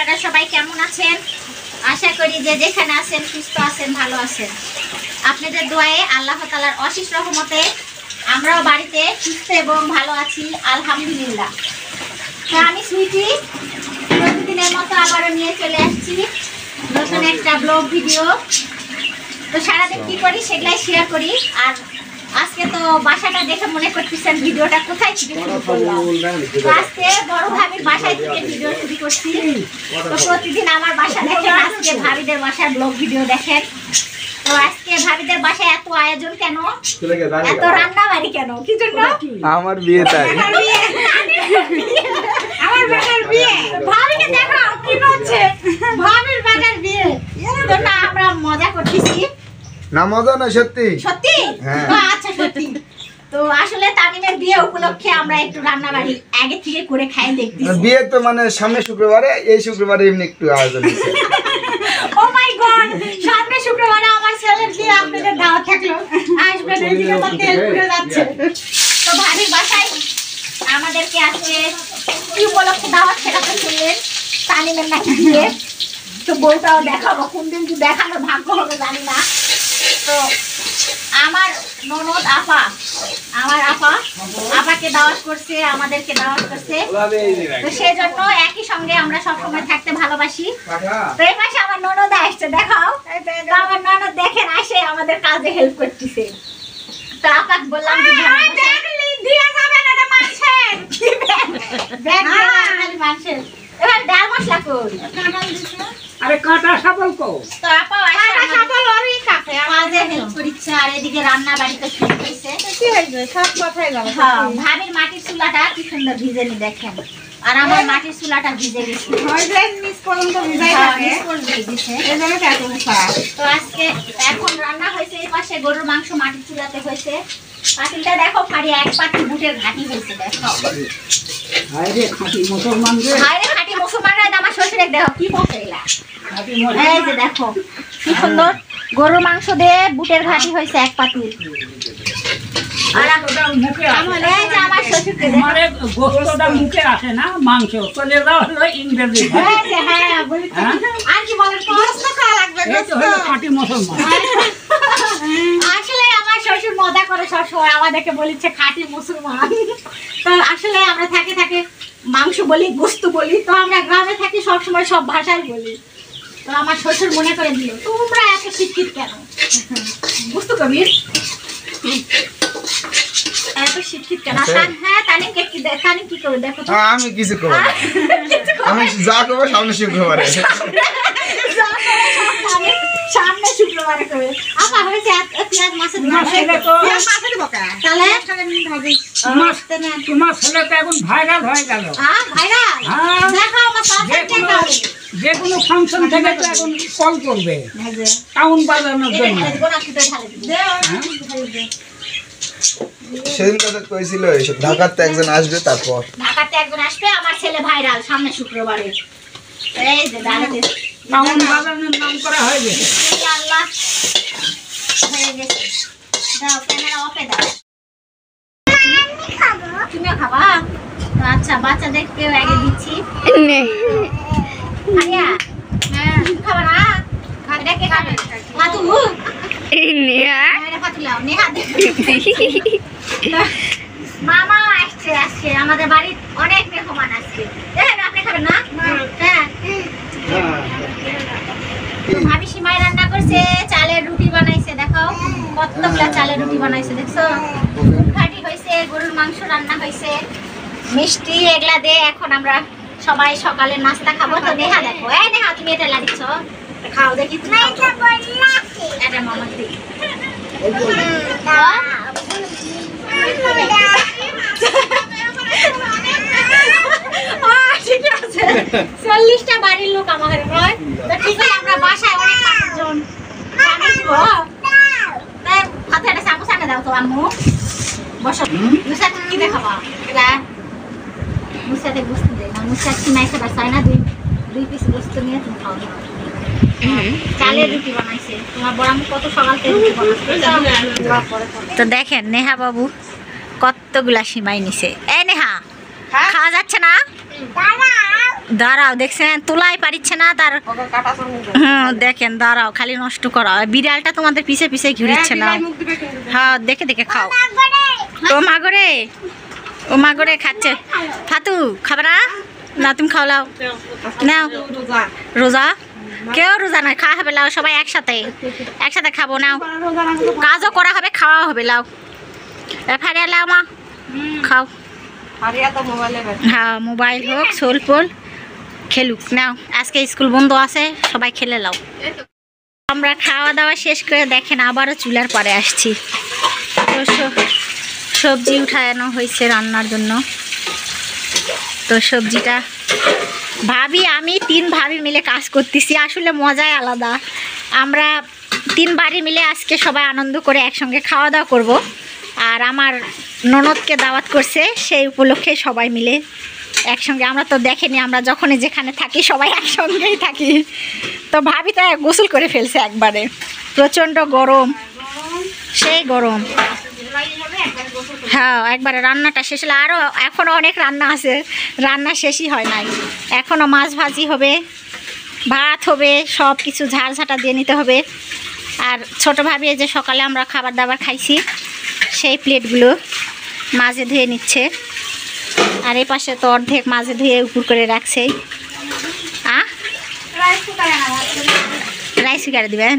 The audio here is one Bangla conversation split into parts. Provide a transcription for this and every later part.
আপনারা সবাই কেমন আছেন? আশা করি যে যেখানে আছেন সুস্থ আছেন, ভালো আছেন। আপনাদের দোয়ায়ে আল্লাহ তাআলার অশেষ রহমতে আমরাও বাড়িতে সুস্থ এবং ভালো আছি, আলহামদুলিল্লাহ। তো আমি সুইটি প্রতিদিনের মতো আবারও নিয়ে চলে আসছি নতুন একটা ব্লগ ভিডিও। তো সারাদিন কি করি সেগুলাই শেয়ার করি। আর আজকে তো বাসাটা দেখে মনে করতেছেন ভিডিওটা কোথায় থেকে শুরু করলাম। তো আজকে বড় ভাবির বাসায় থেকে ভিডিও শুরু করছি। তো প্রতিদিন আমার বাসা দেখেন, আজকে ভাবিদের বাসায় ব্লগ ভিডিও দেখেন। তো আজকে ভাবিদের বাসায় এত আয়োজন কেন, এত রান্না বাড়ি কেন, কি জন্য? আমার বিয়ে তাই আমার বেটার বিয়ে। ভাবিকে দেখো কি হচ্ছে, ভাবির বেটার বিয়ে। তো না আমরা মজা করতেছি না, মজা না, সত্যি সত্যি। হ্যাঁ। আচ্ছা সত্যি। তো আসলে তামিমের বিয়ে উপলক্ষে আমরা একটু রান্না বাড়ি আগে থেকে করে খাই দেখতেছি। বিয়ে তো মানে সামনে শুক্রবারে, এই শুক্রবারে এমনি একটু আয়োজন হয়েছে। ও মাই গড, সামনে শুক্রবারে আমার ছেলের বিয়ে, আপনাদের দাওয়াত থাকলো, আসবেন। এইদিকে তো তেল পুড়ে যাচ্ছে। তো ভাবির বাসায় আমাদেরকে আজকে কি উপলক্ষে দাওয়াত, সেটা তো শুনলেন, তামিমের নাকি বিয়ে। তো বউটাও দেখাবো, কোন দিন কি দেখানোর ভাগ্য হবে জানি না। তো আমার ননদ আপা, আমার আপাকে দাওয়াত করছে, আমাদেরকে দাওয়াত করছে। তো সেই জন্য একই সঙ্গে আমরা সবসময় থাকতে ভালোবাসি। তো এই মাসে আমার ননদ আসছে, দেখাও। তো আমার ননদ দেখেন আসে আমাদের কাজে হেল্প করতেছে। তো আপাকে বললাম এবার ডাল মশলা কই, আরে কাটা সাবল কো। তো আপা কাটা সাবল ওরই কাছে কাজে হেল্প করিচ্ছে। আর এদিকে রান্না বাড়িতে শুরু হইছে। কি হইছে সব কথাই গেল। হ্যাঁ, ভাবির মাটির চুলাটা কি সুন্দর ভিজেনি দেখেন। আর আমার মাটির চুলাটা ভিজে গেছে। হইছে নিচ পর্যন্ত ভিজাই হ্যাঁ, থাকে। নিচ পর্যন্ত ভিজেছে। এজন্য এত উঠা। তো আজকে এখন রান্না হয়েছে, এই পাশে গরুর মাংস মাটির চুলাতে হয়েছে। পাতিলটা দেখো, ফাড়ি এক পাতি বুটের ঘাটি হয়েছে দেখো। আরে খাঁটি মুসলমান রে, হায়রে খাঁটি মুসলমানরা, আমার শ্বশুরে দেখো কি পছাইলা। খাঁটি এই যে দেখো কি সুন্দর গরুর মাংস দিয়ে বুটের ঘাটি হয়েছে এক পাতিল। আর মুখে আসে। এই যে আমার শ্বশুরকে দেখো। মানে গোস্তটা মুখে আসে না, মাংস চলে যাওয়া হলো ইংরেজি। এই যে হ্যাঁ বলছি। হ্যাঁ? আর কি বলেন, কষ্ট খাওয়া লাগবে এই তো হলো খাঁটি মুসলমান। আসলে আমার শ্বশুর মজা করে সবসময় আমাদেরকে বলিছে খাঁটি মুসলমান। তো আসলে আমরা থাকে মাংস বলি, গোস্ত বলি। তো আমরা গ্রামে থাকি, সবসময় সব ভাষাই বলি। তো আমার শ্বশুর মনে করে দিল তোমরা এত শিক্ষিত কেন, বুঝতো কবির এত শিক্ষিত কেন। হ্যাঁ, তানিমকে কি তানিম কি করে দেখো তো। আমি কিছু করবো না, আমি যা করবো সামনে শুক্রবারে। সামনে শুক্রবারে করে আপা হয়েছে পেঁয়াজ মাছের তোমার ছেলে তো মাছের বকা। তাহলে তোমার ছেলে তো এখন ভাইরাল হয়ে গেল। ভাইরাল হ্যাঁ। দেখো আমার যে কোনো ফাংশন থেকে তো এখন কল করবে টাউন বাজানোর জন্য। সেদিন কথা কইছিল এইসব ঢাকাতে একজন আসবে, তারপর ঢাকাতে একজন আসবে, আমার ছেলে ভাইরাল সামনে শুক্রবারে। এই যে দাঁড়াতে টাউন বাজানোর নাম করা হয়ে গেছে। আল্লাহ হয়ে গেছে। দাও ক্যামেরা অফে দাও। তুমিও খাবা? আচ্ছা, বাচ্চাদেরকে আগে দিচ্ছি। আরিয়া, হ্যাঁ খাবা না? এটা কে খাবে? ফাতু? এটা ফাতু লাও, নেহা দে। মামা আসছে আমাদের বাড়ির অনেক মেহমান আসছে। আপনি খাবেন না? হ্যাঁ। ভাবি সিমাই রান্না করছে, চালের রুটি বানাইছে, দেখাও কতগুলা চালের রুটি বানাইছে দেখছো। ঘাটি হয়েছে, গরুর মাংস রান্না হয়েছে, মিষ্টি এগুলা দিয়ে এখন আমরা সবাই সকালে নাস্তা খাবো। তো নেহা দেখো, এই নেহা তুমি এটা লাগিয়েছ, খাও দেখি তুমি। এটা মামা দিই। ঠিক আছে, 40টা বাড়ির লোক আমাদের নয়। তো ঠিক আছে, আমরা বাসায় অনেক মানুষজন হাতে একটা চামচ আনে দাও তো আম্মু। বসো, মুসাতে কি দেখাবা? মুসাতে গোস্ত দে না, মুসা সিমাই খাবার চাই না, দুই পিস গোস্ত নিয়ে তুমি খাও। চালের রুটি বানাইছে তোমার বড় আম্মু, কত সকাল থেকে রুটি বানাইছে। তো দেখেন নেহা বাবু কতগুলা সিমাই নিছে। এই নেহা, খাওয়া যাচ্ছে না? দাঁড়াও, দেখছেন তোলাই পারিচ্ছে না তার। দেখেন দাঁড়াও, খালি নষ্ট করা। বিড়ালটা তোমাদের পিছে পিছে ঘুরিচ্ছে না। হ্যাঁ, দেখে দেখে খাও। ও মা করে খাচ্ছে। ফাতু খাবে না? না তুমি খাও, লাও নাও। রোজা? কেউ রোজা নয়, খাওয়া হবে। লাও সবাই একসাথে খাবো। নাও, কাজও করা হবে, খাওয়া হবে। লাও ফারিয়া, লাও মা, খাও। হ্যাঁ, মোবাইল হোক, সোল পোল খেলুক। নাও, আজকে স্কুল বন্ধ আছে, সবাই খেলে লাও। আমরা খাওয়া দাওয়া শেষ করে দেখেন আবারও চুলার পরে আসছি। তো সবজি উঠানো হয়েছে রান্নার জন্য। তো সবজিটা আমি 3 ভাবি মিলে কাজ করতেছি, আসলে মজাই আলাদা। আমরা 3 বাড়ি মিলে আজকে সবাই আনন্দ করে একসঙ্গে খাওয়া দাওয়া করব। আর আমার ননদকে দাওয়াত করছে, সেই উপলক্ষে সবাই মিলে একসঙ্গে। আমরা তো দেখেনি, আমরা যখনই যেখানে থাকি সবাই একসঙ্গেই থাকি। তো ভাবি তো গোসল করে ফেলছে একবারে, প্রচণ্ড গরম, সেই গরম। হ্যাঁ, একবারে রান্নাটা শেষ হলো। আরও এখনও অনেক রান্না আছে, রান্না শেষই হয় নাই। এখনও মাছ ভাজি হবে, ভাত হবে, সব কিছু ঝাল ঝাঁটা দিয়ে নিতে হবে। আর ছোটো ভাবি যে সকালে আমরা খাবার দাবার খাইছি, সেই প্লেটগুলো মাঝে ধুয়ে নিচ্ছে। আর এই পাশে তো অর্ধেক মাঝে ধুয়ে উপর করে রাখছে। রাইস কুকারে দিবেন?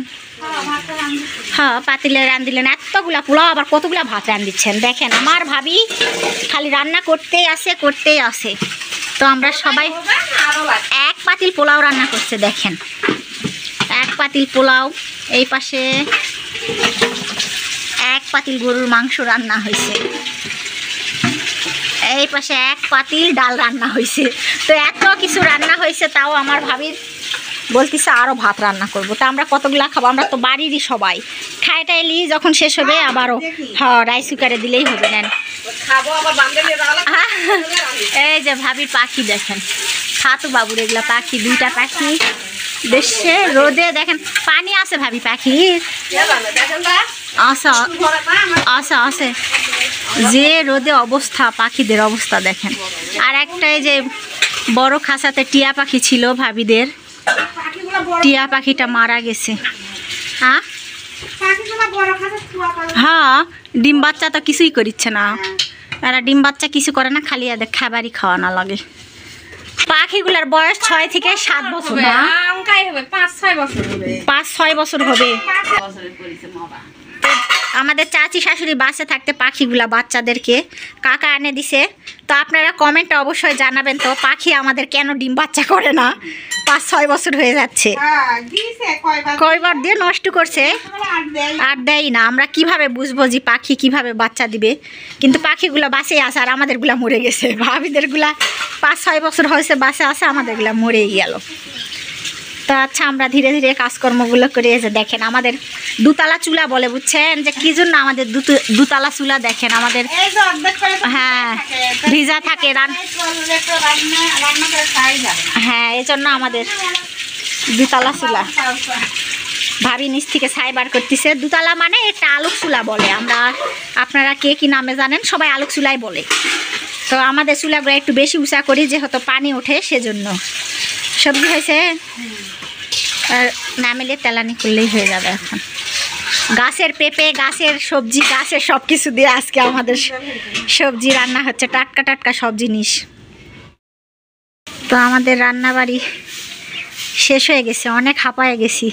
হ্যাঁ, পাতিলে রান্ধিলেন। এতগুলা পোলাও, আবার কতগুলা ভাত রান্ধিচ্ছেন। দেখেন আমার ভাবি খালি রান্না করতেই আসে। তো আমরা সবাই 1 পাতিল পোলাও রান্না করছে। দেখেন 1 পাতিল পোলাও, এই পাশে 1 পাতিল গরুর মাংস রান্না হয়েছে, এই পাশে 1 পাতিল ডাল রান্না হয়েছে। তো এত কিছু রান্না হয়েছে, তাও আমার ভাবির বলতেছে আরও ভাত রান্না করবো। তা আমরা কতগুলা খাবো? আমরা তো বাড়িরই সবাই খাইটাইলি, যখন শেষ হবে আবারও হ্যাঁ রাইস কুকারে দিলেই হবে। নেন, এই যে ভাবির পাখি দেখেন, ফাতু বাবুর এগুলা পাখি, 2টা পাখি দেশে রোদে। দেখেন পানি আছে ভাবি পাখির, আছে যে রোদে অবস্থা, পাখিদের অবস্থা দেখেন। আর একটাই যে বড় খাঁচাতে টিয়া পাখি ছিল ভাবিদের, টিয়া পাখিটা মারা গেছে। হ্যাঁ, ডিম বাচ্চা তো কিছুই করিচ্ছে না, এরা ডিম বাচ্চা কিছু করে না, খালি এদের খাবারই খাওয়ানো লাগে। পাখিগুলার বয়স 6 থেকে 7 বছর, 5-6 বছর হবে। আমাদের চাচি শাশুড়ি বাসে থাকতে পাখিগুলা বাচ্চাদেরকে কাকা এনে দিছে। তো আপনারা কমেন্টে অবশ্যই জানাবেন তো পাখি আমাদের কেন ডিম বাচ্চা করে না। 5-6 বছর হয়ে যাচ্ছে, কয়বার দিয়ে নষ্ট করছে, আর দেয় না। আমরা কিভাবে বুঝবো যে পাখি কিভাবে বাচ্চা দিবে? কিন্তু পাখিগুলা বাসে আসে আর আমাদেরগুলা মরে গেছে। ভাবিদেরগুলা 5-6 বছর হয়েছে বাসে আসে, আমাদেরগুলা মরেই গেল। তো আচ্ছা, আমরা ধীরে ধীরে কাজকর্মগুলো করে যে দেখেন আমাদের 2তলা চুলা বলে, বুঝছেন যে কি জন্য আমাদের 2তলা চুলা। দেখেন আমাদের হ্যাঁ ভিজা থাকে, হ্যাঁ এই জন্য আমাদের 2তলা চুলা। ভাবি নিচ থেকে ছাই বার করতেছে। 2তলা মানে একটা আলোক চুলা বলে, আমরা আপনারা কে কি নামে জানেন, সবাই আলোক চুলাই বলে। তো আমাদের চুলাগুলো একটু বেশি উঁচা করি, যেহেতু পানি ওঠে সেজন্য। সবজি হয়েছে, আর নামিলে তেলানি করলেই হয়ে যাবে। এখন গাছের পেঁপে, গাছের সবজি, গাছের সব কিছু দিয়ে আজকে আমাদের সবজি রান্না হচ্ছে, টাটকা টাটকা সব জিনিস। তো আমাদের রান্নাবাড়ি শেষ হয়ে গেছে, অনেক হাঁপায়ে গেছি,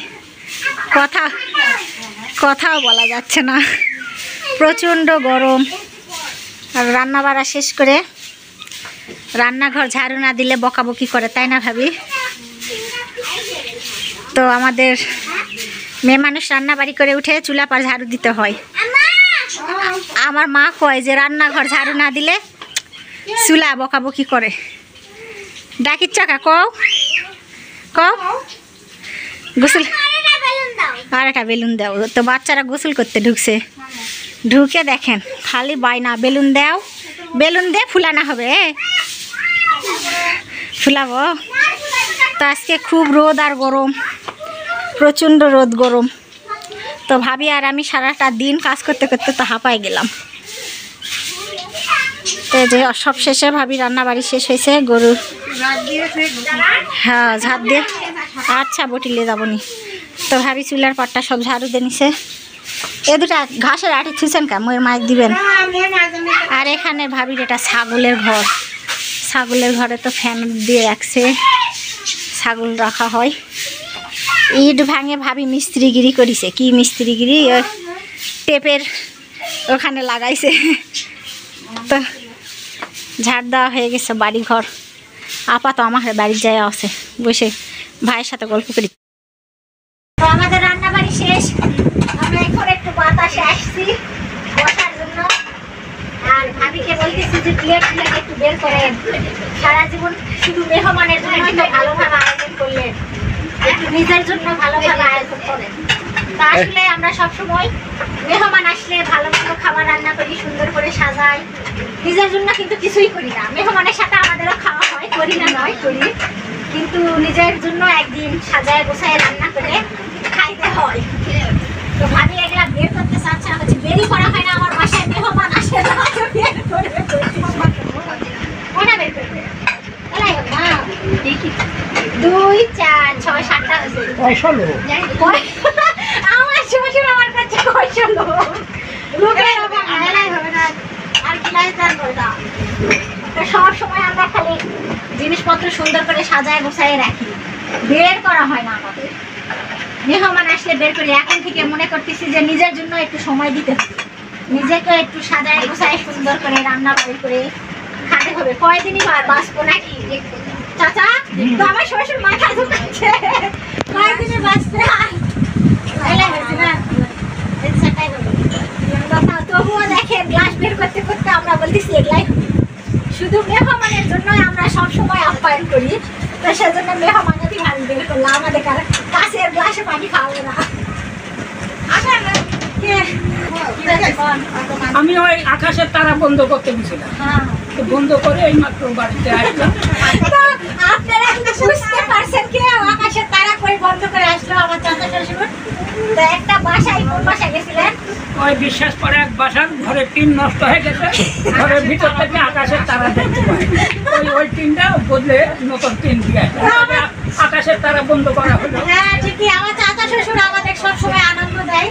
কথাও বলা যাচ্ছে না, প্রচণ্ড গরম। আর রান্না বাড়া শেষ করে রান্নাঘর ঝাড়ু না দিলে বকাবকি করে, তাই না ভাবি? তো আমাদের মেয়ে মানুষ রান্নাবাড়ি করে উঠে চুলা পার ঝাড়ু দিতে হয়। আমার মা কয় যে রান্নাঘর ঝাড়ু না দিলে চুলা বকাবকি করে। ডাকির চাকা কও গোসল, আর একটা বেলুন দাও। তো বাচ্চারা গোসল করতে ঢুকছে, ঢুকে দেখেন খালি বায়না, বেলুন দাও, বেলুন দিয়ে ফুলানো হবে, ফুলাবো। তো আজকে খুব রোদ আর গরম, প্রচণ্ড রোদ গরম। তো ভাবি আর আমি সারাটা দিন কাজ করতে করতে তো হাঁপায় গেলাম। তো যে সব শেষে ভাবি রান্না বাড়ি শেষ হয়েছে, গরুর হ্যাঁ ঝাড় দিয়ে, আচ্ছা বটিলে যাবনি। তো ভাবি চুলার পাটটা সব ঝাড়ু দিয়ে নিছে। এ দুটা ঘাসের আটি থুইছেন কা ময়ের মাছ দিবেন। আর এখানে ভাবির এটা ছাগলের ঘর, ছাগলের ঘরে তো ফ্যান দিয়ে রাখছে, ছাগল রাখা হয়। ইট ভাঙে ভাবি মিস্ত্রিগিরি করিছে, কি মিস্ত্রিগিরি, ওই টেপের ওখানে লাগাইছে। তো ঝাড় দেওয়া হয়ে গেছে বাড়ি ঘর। আপাতত আমার বাড়ির যায় আছে, বসে ভাইয়ের সাথে গল্প করি। তো আমাদের রান্না বাড়ি শেষ, আমরা এখন একটু বাতাসে আসছি বসার জন্য। আর ভাবিকে বলতেছি যে প্লেট একটু বের করেন, সারা জীবন শুধু মেহমানের জন্য তো ভালোভাবে আয়োজন করলেন, একটু নিজের জন্য ভালোভাবে আয়োজন করেন। তা আসলে আমরা সবসময় মেহমান আসলে ভালো ভালো খাবার রান্না করি, সুন্দর করে সাজাই, নিজের জন্য কিন্তু কিছুই করি না। মেহমানের সাথে আমাদেরও খাওয়া হয়, করি না নয়, করি, কিন্তু নিজের জন্য একদিন সাজায় গোছায় রান্না করে খাইতে হয়। তো ভাবি এগুলা বের করতে চাচ্ছে না, হচ্ছে বেরই করা হয় না, আমার বাসায় মেহমান আসে না, বের করে বের করবে 2 4 6 7টা আছে। আমার শ্বশুর আমার কাছে কইছিল লোকের আবার আয়লাই হবে না আর কিলাই তার বলদা। তো সব সময় আমরা খালি জিনিসপত্র সুন্দর করে সাজায় গোছায় রাখি, বের করা হয় না আমাদের। মেহমান আসলে বের করি। এখন থেকে মনে করতেছি যে নিজের জন্য একটু সময় দিতে হবে, নিজেকে একটু সাজায় গোছায় সুন্দর করে রান্না বাড়ি করে খাতে হবে। কয়দিনই বাঁচবো নাকি চাচা? তো আমার শ্বশুর মাথা ঢুকাচ্ছে, কয়দিনে বাঁচতে তবুও দেখেন গ্লাস বের করতে করতে আমরা বলতেছি এগুলাই শুধু মেহমানের জন্য আমরা সবসময় আপ্যায়ন করি। তো সেজন্য মেহমানেরই ভাবি বের করলাম, আমাদের কাছের গ্লাসে পানি খাওয়াবে না। আমি ওই আকাশের তারা বন্ধ করতে গেছিলাম, বন্ধ করে এই মাত্র বাড়িতে আসলাম। আপনারা বুঝতে পারছেন কি আকাশের তারা করে বন্ধ করে আসলো আমার চাচা শ্বশুর। তো একটা বাসায়, কোন বাসায় গেছিলেন? ওই বিশ্বাস করে এক বাসার ঘরের টিন নষ্ট হয়ে গেছে, ঘরের ভিতর থেকে আকাশের তারা দেখতে পাই, ওই টিনটা বদলে নতুন টিন দিয়ে আকাশের তারা বন্ধ করা হলো। হ্যাঁ ঠিকই, আমার চাচা শ্বশুর আমাদের সবসময় আনন্দ দেয়।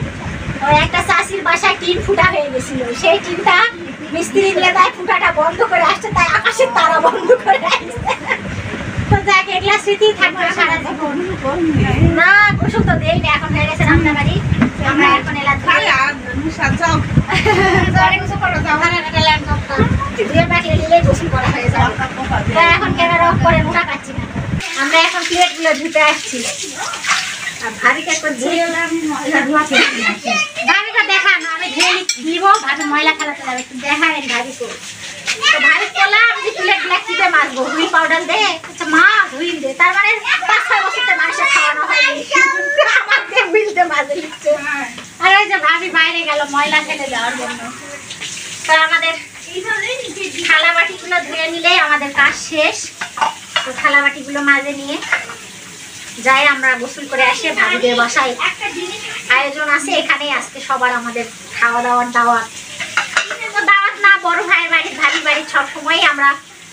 ওই একটা চাষির বাসায় টিন ফুটা হয়ে গেছিল, সেই টিনটা মিস্ত্রি মিলে দেয়, ফুটাটা বন্ধ করে আসছে, তাই আকাশের তারা বন্ধ করে আসছে। তো দেখ এগুলা স্মৃতি থাকবে সারা জীবন। না গোসল তো দেই না, এখন হয়ে গেছে রান্না বাড়ি, আমরা এখন এলাম গোসল করা হয়ে যাবে। এখন ক্যামেরা অফ করে মোটা পাচ্ছি না, আমরা এখন প্লেট গুলো ধুতে আসছি। ভাবিকে ভাবিকে দেখান, আমি ধুয়ে দিব, ভাবি ময়লা খেলাতে যাবে, একটু দেখায় ভাবিকে। তো ভাবি বললাম আমি প্লেট গুলা কিভাবে মারবো, হুইল পাউডার দে, আচ্ছা মা হুইল দে। তার মানে 5-6 বছরতে মানুষের খাওয়ানো হয়নি, আমাকে হুইলতে মাঝে লিখছে। আর ওই যে ভাবি বাইরে গেল ময়লা ফেলে দেওয়ার জন্য। তো আমাদের থালা বাটিগুলো ধুয়ে নিলে আমাদের কাজ শেষ। তো থালা বাটিগুলো মাঝে নিয়ে যাই আমরা গোসল করে আসে। ভাবিদের বাসায় আয়োজন আছে, এখানেই আজকে সবার আমাদের খাওয়া দাওয়ার দাওয়াত। দাওয়াত না, বড় ভাইয়ের বাড়ি, ভাবির বাড়ি সবসময় আমরা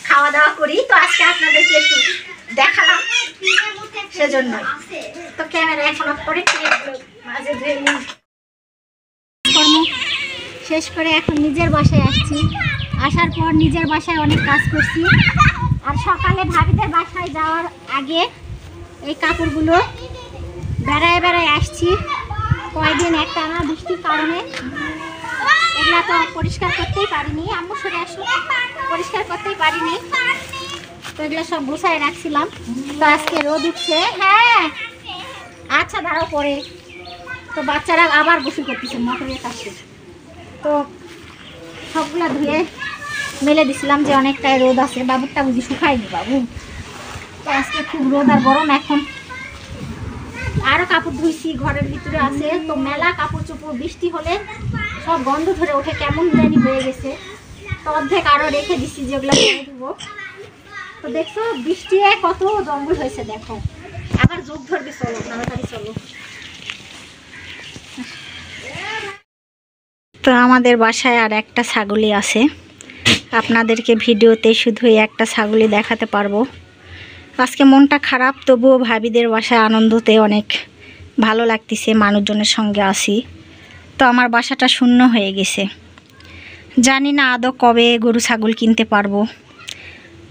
খাওয়া দাওয়া করি। তো আজকে আপনাদেরকে একটু দেখালাম সেজন্য। তো ক্যামেরা এখন অফ করে মাঝে ধুয়ে নিই। কর্ম শেষ করে এখন নিজের বাসায় আসছি। আসার পর নিজের বাসায় অনেক কাজ করছি। আর সকালে ভাবিদের বাসায় যাওয়ার আগে এই কাপড়গুলো বেড়ায় বেড়ায় আসছি। কয়েকদিন একটানা বৃষ্টির কারণে এগুলা তো পরিষ্কার করতেই পারিনি, আম্মু সরে আসলো, পরিষ্কার করতেই পারিনি। তো এগুলো সব গুছায় রাখছিলাম। তো আজকে রোদ উঠছে। হ্যাঁ আচ্ছা দাঁড়াও পরে। তো বাচ্চারা আবার গোসল করতেছে মোটরের কাছে। তো সবগুলা ধুয়ে মেলে দিছিলাম যে অনেকটাই রোদ আছে। বাবুরটা বুঝি শুকায়নি বাবু। তো আজকে খুব রোদ আর গরম। এখন আরও কাপড় ধুইছি, ঘরের ভিতরে আছে। তো মেলা কাপড় চোপড় বৃষ্টি হলে সব গন্ধ ধরে ওঠে, কেমন জানি হয়ে গেছে। তো অর্ধেক আরও রেখে দিচ্ছি যেগুলো ধুয়ে দেবো। তো দেখছো বৃষ্টি কত জঙ্গল হয়েছে, দেখো আবার যোগ ধরবে। চলো তাড়াতাড়ি চলো। তো আমাদের বাসায় আর একটা ছাগলই আছে, আপনাদেরকে ভিডিওতে শুধু একটা ছাগলই দেখাতে পারবো। আজকে মনটা খারাপ, তবুও ভাবিদের বাসায় আনন্দতে অনেক ভালো লাগতেছে, মানুষজনের সঙ্গে আসি। তো আমার বাসাটা শূন্য হয়ে গেছে, জানি না আদৌ কবে গরু ছাগল কিনতে পারবো।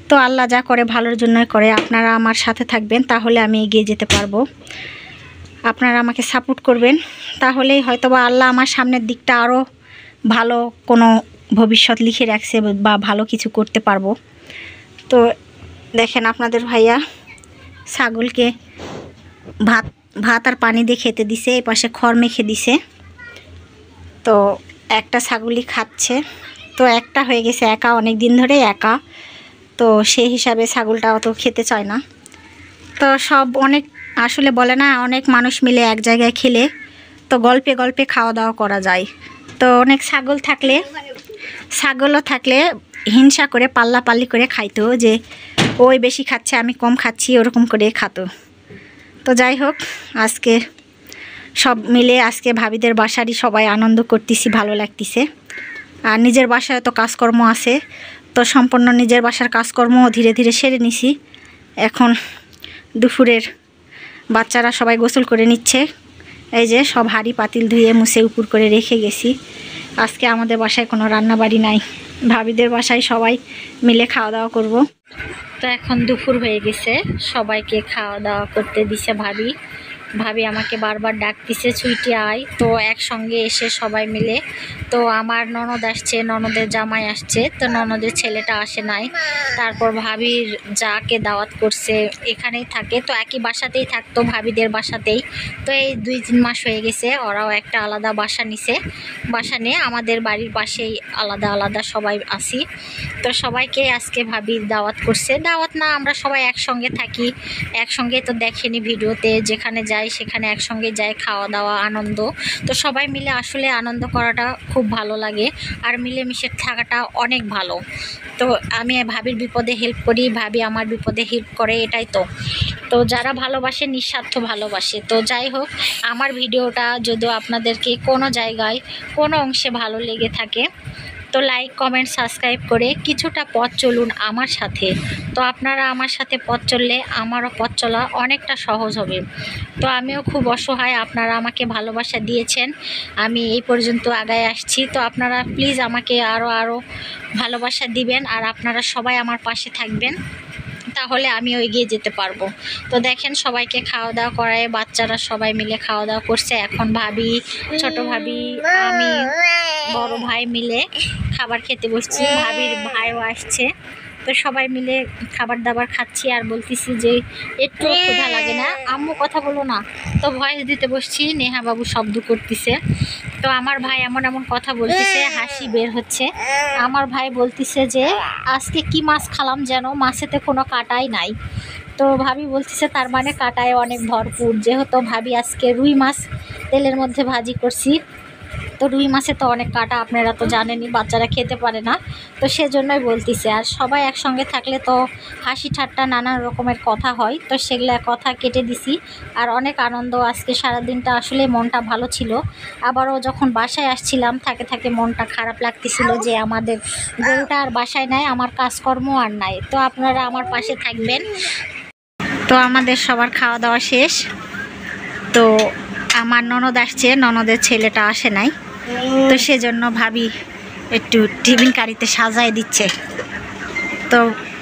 তো আল্লাহ যা করে ভালোর জন্যই করে। আপনারা আমার সাথে থাকবেন, তাহলে আমি এগিয়ে যেতে পারবো। আপনারা আমাকে সাপোর্ট করবেন, তাহলেই হয়তোবা আল্লাহ আমার সামনের দিকটা আরও ভালো কোনো ভবিষ্যৎ লিখে রাখছে বা ভালো কিছু করতে পারবো। তো দেখেন আপনাদের ভাইয়া ছাগলকে ভাত আর পানি দিয়ে খেতে দিছে, এই পাশে খড় মেখে দিছে। তো একটা ছাগলই খাচ্ছে, তো একটা হয়ে গেছে একা, অনেক দিন ধরে একা। তো সেই হিসাবে ছাগলটা অত খেতে চায় না। তো সব অনেক আসলে বলে না, অনেক মানুষ মিলে এক জায়গায় খেলে তো গল্পে গল্পে খাওয়া দাওয়া করা যায়। তো অনেক ছাগলও থাকলে হিংসা করে পাল্লাপাল্লি করে খাইতো, যে ওই বেশি খাচ্ছে আমি কম খাচ্ছি, ওরকম করে খাতো। তো যাই হোক, আজকে সব মিলে আজকে ভাবিদের বাসারই সবাই আনন্দ করতেছি, ভালো লাগতেছে। আর নিজের বাসায় তো কাজকর্ম আছে, তো সম্পূর্ণ নিজের বাসার কাজকর্ম ধীরে ধীরে সেরে নিছি। এখন দুপুরের বাচ্চারা সবাই গোসল করে নিচ্ছে। এই যে সব হাঁড়ি পাতিল ধুয়ে মুছে উপর করে রেখে গেছি। আজকে আমাদের বাসায় কোনো রান্নাবাড়ি নাই, ভাবিদের বাসায় সবাই মিলে খাওয়া দাওয়া করব। তো এখন দুপুর হয়ে গেছে, সবাইকে খাওয়া দাওয়া করতে দিছে ভাবি আমাকে বারবার ডাকতেছে চুইটি আয়। তো একসঙ্গে এসে সবাই মিলে, তো আমার ননদ আসছে, ননদের জামাই আসছে, তো ননদের ছেলেটা আসে নাই। তারপর ভাবির যাকে দাওয়াত করছে এখানেই থাকে, তো একই বাসাতেই থাকতো, ভাবিদের বাসাতেই। তো এই 2-3 মাস হয়ে গেছে ওরাও একটা আলাদা বাসা নিছে। বাসা নিয়ে আমাদের বাড়ির পাশেই আলাদা আলাদা সবাই আসি। তো সবাইকে আজকে ভাবির দাওয়াত করছে, দাওয়াত না, আমরা সবাই একসঙ্গে থাকি, একসঙ্গে তো দেখেনি ভিডিওতে, যেখানে যাই সেখানে একসঙ্গে যাই, খাওয়া দাওয়া আনন্দ। তো সবাই মিলে আসলে আনন্দ করাটা খুব ভালো লাগে, আর মিলেমিশে থাকাটা অনেক ভালো। তো আমি ভাবির বিপদে হেল্প করি, ভাবি আমার বিপদে হেল্প করে, এটাই তো যারা ভালোবাসে নিঃস্বার্থ ভালোবাসে। তো যাই হোক, আমার ভিডিওটা যদিও আপনাদেরকে কোনো জায়গায় কোনো অংশে ভালো লেগে থাকে, তো লাইক কমেন্ট সাবস্ক্রাইব করে কিছুটা পথ চলুন আমার সাথে। তো আপনারা আমার সাথে পথ চললে আমারও পথ চলা অনেকটা সহজ হবে। তো আমিও খুব অসহায়, আপনারা আমাকে ভালোবাসা দিয়েছেন, আমি এই পর্যন্ত আগায় আসছি। তো আপনারা প্লিজ আমাকে আরও ভালোবাসা দিবেন, আর আপনারা সবাই আমার পাশে থাকবেন, তাহলে আমিও এগিয়ে যেতে পারবো। তো দেখেন সবাইকে খাওয়া দাওয়া করায়, বাচ্চারা সবাই মিলে খাওয়া দাওয়া করছে। এখন ভাবি, ছোট ভাবি, আমি, বড় ভাই মিলে খাবার খেতে বসছি, ভাবির ভাইও আসছে। তো সবাই মিলে খাবার দাবার খাচ্ছি, আর বলতেছি যে একটু ক্ষুধা লাগে না, আম্মু কথা বলো না। তো ভয়েস দিতে বসছি, নেহা বাবু শব্দ করতেছে। তো আমার ভাই এমন এমন কথা বলতেছে, হাসি বের হচ্ছে। আমার ভাই বলতেছে যে আজকে কি মাছ খালাম যেন, মাছেতে কোনো কাঁটাই নাই। তো ভাবি বলতেছে তার মানে কাঁটায় অনেক ভরপুর, যেহেতু ভাবি আজকে রুই মাছ তেলের মধ্যে ভাজি করছি। তো রুই মাছে তো অনেক কাঁটা, আপনারা তো জানেনই, বাচ্চারা খেতে পারে না, তো সেজন্যই বলতেছে। আর সবাই একসঙ্গে থাকলে তো হাসি ঠাট্টা নানান রকমের কথা হয়, তো সেগুলো কথা কেটে দিছি। আর অনেক আনন্দ, আজকে সারাদিনটা আসলে মনটা ভালো ছিল। আবারও যখন বাসায় আসছিলাম থাকে মনটা খারাপ লাগতেছিল যে আমাদের গরুটা আর বাসায় নাই, আমার কাজকর্ম আর নাই। তো আপনারা আমার পাশে থাকবেন। তো আমাদের সবার খাওয়া দাওয়া শেষ। তো আমার ননদ আসছে, ননদের ছেলেটা আসে নাই, তো সেজন্য ভাবি একটু টিফিন কারিতে সাজায় দিচ্ছে। তো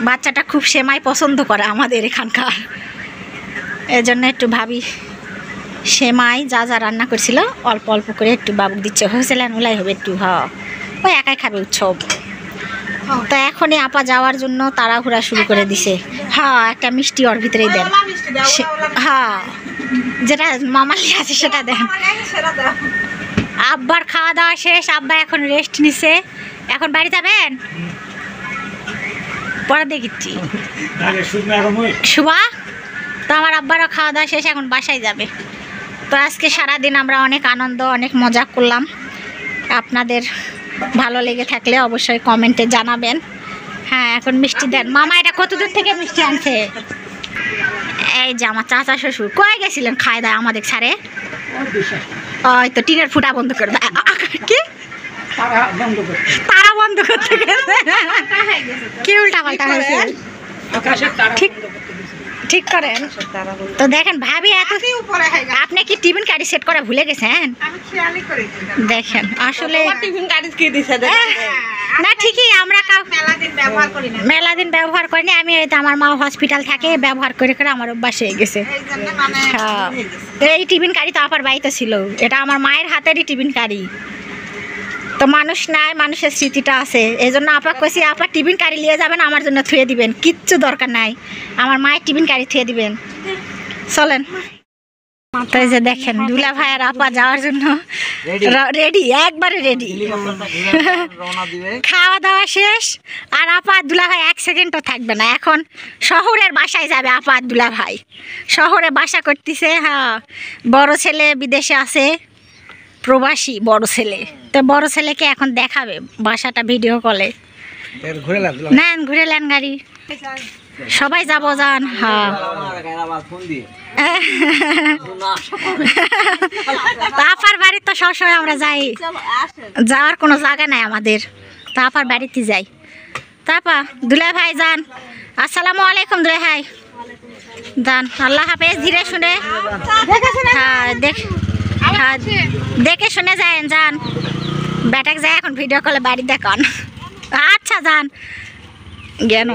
বাচ্চাটা খুব সেমাই পছন্দ করে আমাদের এখানকার, এজন্য একটু ভাবি সেমাই যা যা রান্না করছিল অল্প অল্প করে একটু বাবুক দিচ্ছে। হোসেলেন ওলাই হবে একটু, ওই একাই খাবে উৎসব। তো এখনই আপা যাওয়ার জন্য তাড়াহুড়া শুরু করে দিছে। একটা মিষ্টি ওর ভিতরেই দেন, যেটা মামালি আছে সেটা দেন। আব্বার খাওয়া দাওয়া শেষ, আব্বা এখন রেস্ট নিছে। এখন বাড়ি যাবেন? পরে দেখিচ্ছি শুভা। তো আমার আব্বারও খাওয়া দাওয়া শেষ, এখন বাসায় যাবে। তো আজকে সারাদিন আমরা অনেক আনন্দ, অনেক মজা করলাম। আপনাদের ভালো লেগে থাকলে অবশ্যই কমেন্টে জানাবেন। এখন মিষ্টি দেন। মামা এটা কত দূর থেকে মিষ্টি আনছে? এই যে আমার চাচা শ্বশুর কয়ে গেছিলেন খায় দায় আমাদের ছাড়ে, ওই তো টিনের ফুটা বন্ধ করে দেয়। কি তারা বন্ধ করতে তারা বন্ধ করতে গেছে কি উল্টা পাল্টা হয়েছে আকাশের তারা ঠিক। বন্ধ করতে গেছে। ঠিক করেন তো দেখেন ভাবি এত উপরে হয়ে গেছে আপনি কি টিফিন কারি সেট করা ভুলে গেছেন আমি খেয়ালই করিনি দেখেন আসলে টিফিন কার্ড কি দিছে না ঠিকই আমরা মেলা দিন ব্যবহার করি না মেলা দিন ব্যবহার করিনি আমি এই তো আমার মা হসপিটাল থাকে ব্যবহার করে করে আমার অভ্যাস হয়ে গেছে এই জন্য মানে হ্যাঁ। হয়ে গেছে। এই টিফিন কারি তো আপার বাড়িতে ছিল এটা আমার মায়ের হাতেরই টিফিন কারি তো মানুষ নাই মানুষের স্মৃতিটা আছে এই জন্য আপা কইছি আপা টিফিন কারি নিয়ে যাবেন আমার জন্য থুয়ে দিবেন কিচ্ছু দরকার নাই আমার মায়ের টিফিন কারি থুয়ে দিবেন চলেন তো এই যে দেখেন দুলা ভাই আর আপা যাওয়ার জন্য রেডি একবারে রেডি খাওয়া দাওয়া শেষ আর আপা আর দুলা ভাই 1 সেকেন্ডও থাকবে না এখন শহরের বাসায় যাবে আপা আর দুলা ভাই শহরে বাসা করতেছে হ্যাঁ বড় ছেলে বিদেশে আছে প্রবাসী বড় ছেলে তো বড় ছেলেকে এখন দেখাবে বাসাটা ভিডিও কলে নেন ঘুরে নেন গাড়ি সবাই যাব যান হ্যাঁ আপার বাড়ি তো সবসময় আমরা যাই যাওয়ার কোনো জায়গা নাই আমাদের তো আপার বাড়িতে যাই তারপর দুলা ভাই যান আসসালামু আলাইকুম দুলা ভাই যান আল্লাহ হাফেজ ধীরে শুনে হ্যাঁ হ্যাঁ দেখে শুনে যান যান বেটাক যায় এখন ভিডিও কলে বাড়ি দেখান আচ্ছা যান জ্ঞান